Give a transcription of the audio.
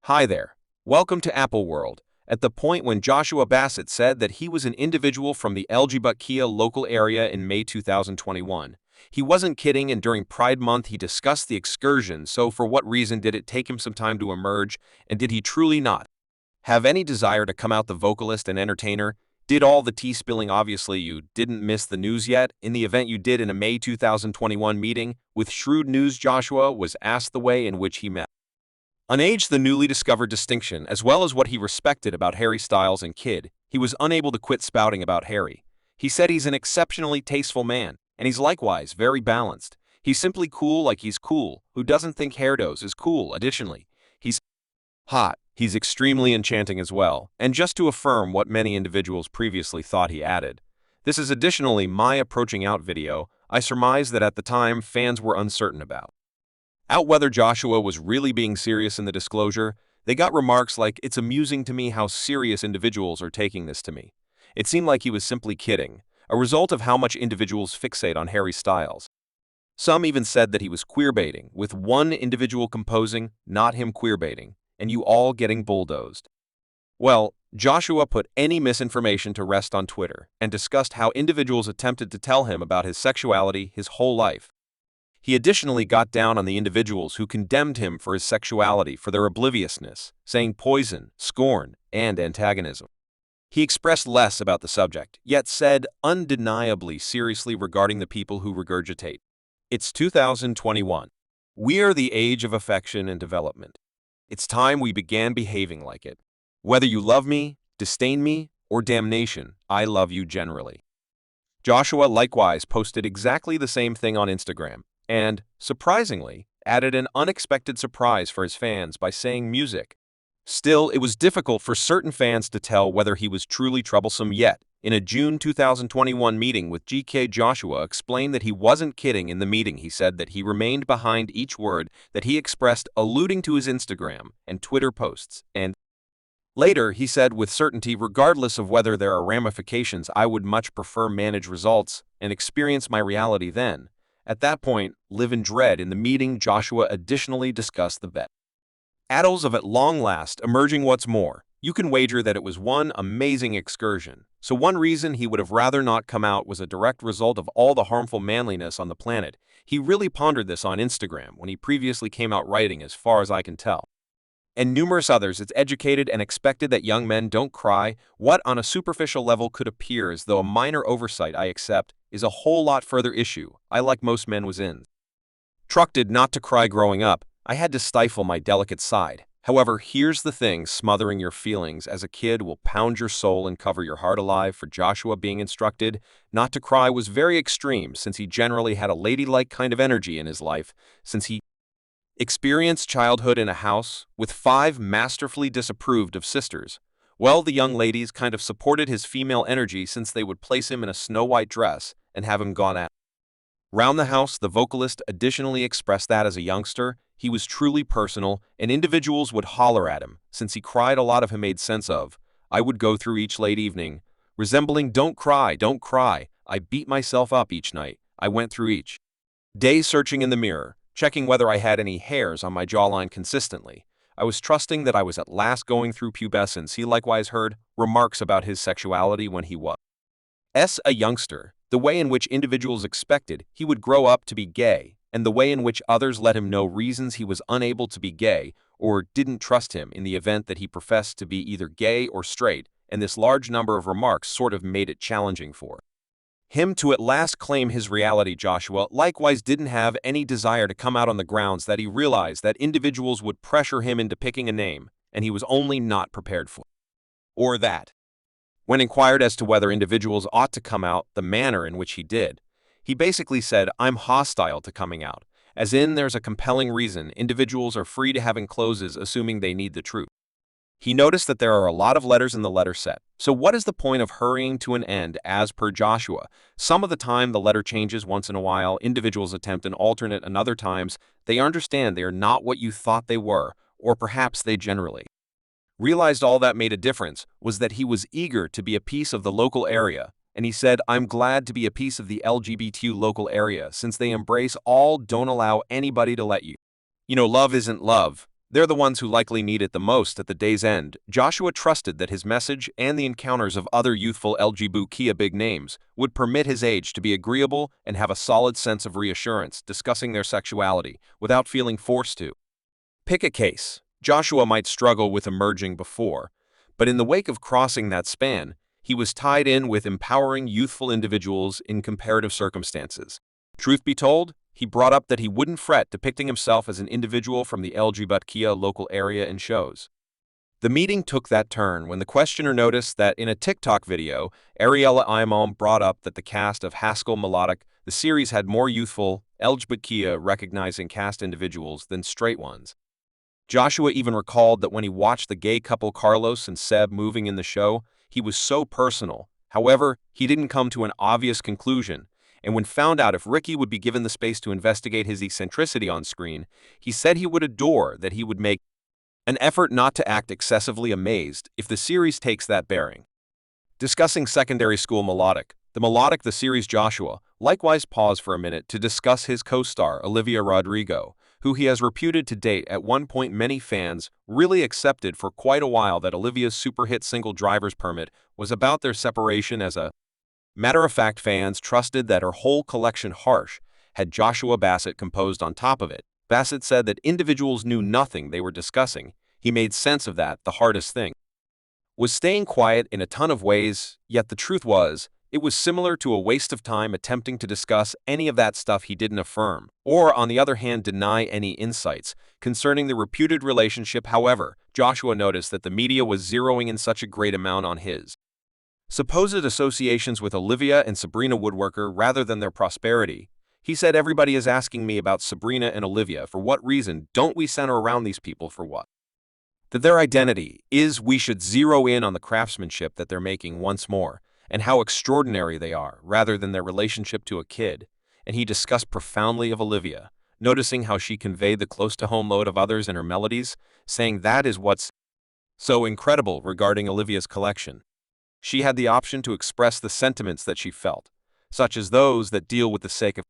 Hi there. Welcome to Apple World. At the point when Joshua Bassett said that he was an individual from the LGBTQIA local area in May 2021. He wasn't kidding, and during Pride Month he discussed the excursion. So for what reason did it take him some time to emerge, and did he truly not have any desire to come out? The vocalist and entertainer did all the tea spilling. Obviously you didn't miss the news yet. In the event you did, in a May 2021 meeting with Shrewd News, Joshua was asked the way in which he met on age the newly discovered distinction, as well as what he respected about Harry Styles and Kid. He was unable to quit spouting about Harry. He said he's an exceptionally tasteful man, and he's likewise very balanced. He's simply cool, like he's cool. Who doesn't think hairdos is cool? Additionally, he's hot. He's extremely enchanting as well. And just to affirm what many individuals previously thought, he added, "This is additionally my approaching out video. I surmise that at the time fans were uncertain about whether Joshua was really being serious in the disclosure. They got remarks like, 'It's amusing to me how serious individuals are taking this to me.' It seemed like he was simply kidding, a result of how much individuals fixate on Harry Styles. Some even said that he was queerbaiting, with one individual composing, 'Not him queerbaiting,' and you all getting bulldozed." Well, Joshua put any misinformation to rest on Twitter and discussed how individuals attempted to tell him about his sexuality his whole life. He additionally got down on the individuals who condemned him for his sexuality for their obliviousness, saying poison, scorn, and antagonism. He expressed less about the subject, yet said undeniably seriously regarding the people who regurgitate, "It's 2021. We are the age of affection and development. It's time we began behaving like it. Whether you love me, disdain me, or damnation, I love you generally." Joshua likewise posted exactly the same thing on Instagram, and, surprisingly, added an unexpected surprise for his fans by saying music. Still, it was difficult for certain fans to tell whether he was truly troublesome. Yet, in a June 2021 meeting with GK, Joshua explained that he wasn't kidding. In the meeting, he said that he remained behind each word that he expressed, alluding to his Instagram and Twitter posts, and later he said with certainty, "Regardless of whether there are ramifications, I would much prefer manage results and experience my reality then. At that point, live in dread." In the meeting, Joshua additionally discussed the battles of at long last emerging. What's more, you can wager that it was one amazing excursion. So one reason he would have rather not come out was a direct result of all the harmful manliness on the planet. He really pondered this on Instagram when he previously came out writing, "As far as I can tell," and numerous others. "It's educated and expected that young men don't cry. What on a superficial level could appear as though a minor oversight, I accept, is a whole lot further issue. I, like most men, was instructed not to cry growing up. I had to stifle my delicate side. However, here's the thing, smothering your feelings as a kid will pound your soul and cover your heart alive." For Joshua, being instructed not to cry was very extreme, since he generally had a ladylike kind of energy in his life, since he experienced childhood in a house with 5 masterfully disapproved of sisters. Well, the young ladies kind of supported his female energy, since they would place him in a snow-white dress and have him gone at round the house. The vocalist additionally expressed that as a youngster, he was truly personal, and individuals would holler at him, since he cried a lot. Of him made sense of, "I would go through each late evening, resembling 'Don't cry, don't cry.' I beat myself up each night. I went through each day searching in the mirror, checking whether I had any hairs on my jawline consistently. I was trusting that I was at last going through pubescence." He likewise heard remarks about his sexuality when he was a youngster, the way in which individuals expected he would grow up to be gay, and the way in which others let him know reasons he was unable to be gay or didn't trust him in the event that he professed to be either gay or straight, and this large number of remarks sort of made it challenging for him to at last claim his reality. Joshua likewise didn't have any desire to come out on the grounds that he realized that individuals would pressure him into picking a name, and he was only not prepared for or that. When inquired as to whether individuals ought to come out the manner in which he did, he basically said, "I'm hostile to coming out, as in there's a compelling reason. Individuals are free to have encloses assuming they need the truth." He noticed that there are a lot of letters in the letter set. So what is the point of hurrying to an end? As per Joshua, some of the time the letter changes. Once in a while, individuals attempt an alternate, and other times they understand they are not what you thought they were, or perhaps they generally realized all that made a difference was that he was eager to be a piece of the local area, and he said, "I'm glad to be a piece of the LGBTQ local area, since they embrace all, don't allow anybody to let you. Love isn't love. They're the ones who likely need it the most at the day's end. Joshua trusted that his message and the encounters of other youthful LGBTQIA big names would permit his age to be agreeable and have a solid sense of reassurance discussing their sexuality without feeling forced to. Pick a case. Joshua might struggle with emerging before, but in the wake of crossing that span, he was tied in with empowering youthful individuals in comparative circumstances. Truth be told, he brought up that he wouldn't fret depicting himself as an individual from the LGBTQIA local area in shows. The meeting took that turn when the questioner noticed that in a TikTok video, Ariella Imam brought up that the cast of Haskell Melodic, the series had more youthful, LGBTQIA recognizing cast individuals than straight ones. Joshua even recalled that when he watched the gay couple Carlos and Seb moving in the show, he was so personal. However, he didn't come to an obvious conclusion, and when found out if Ricky would be given the space to investigate his eccentricity on screen, he said he would adore that he would make an effort not to act excessively amazed if the series takes that bearing. Discussing secondary school Melodic, the series Joshua, likewise paused for a minute to discuss his co-star Olivia Rodrigo, who he has reputed to date. At one point many fans really accepted for quite a while that Olivia's super hit single Driver's Permit was about their separation. As a matter of fact, fans trusted that her whole collection Harsh had Joshua Bassett composed on top of it. Bassett said that individuals knew nothing they were discussing. He made sense of that. The hardest thing was staying quiet in a ton of ways, yet the truth was, it was similar to a waste of time attempting to discuss any of that stuff he didn't affirm, or on the other hand deny any insights concerning the reputed relationship. However, Joshua noticed that the media was zeroing in such a great amount on his supposed associations with Olivia and Sabrina Woodworker rather than their prosperity. He said, "Everybody is asking me about Sabrina and Olivia. For what reason don't we center around these people for what? That their identity is. We should zero in on the craftsmanship that they're making once more, and how extraordinary they are, rather than their relationship to a kid." And he discussed profoundly of Olivia, noticing how she conveyed the close-to-home load of others in her melodies, saying that is what's so incredible regarding Olivia's collection. She had the option to express the sentiments that she felt, such as those that deal with the sake of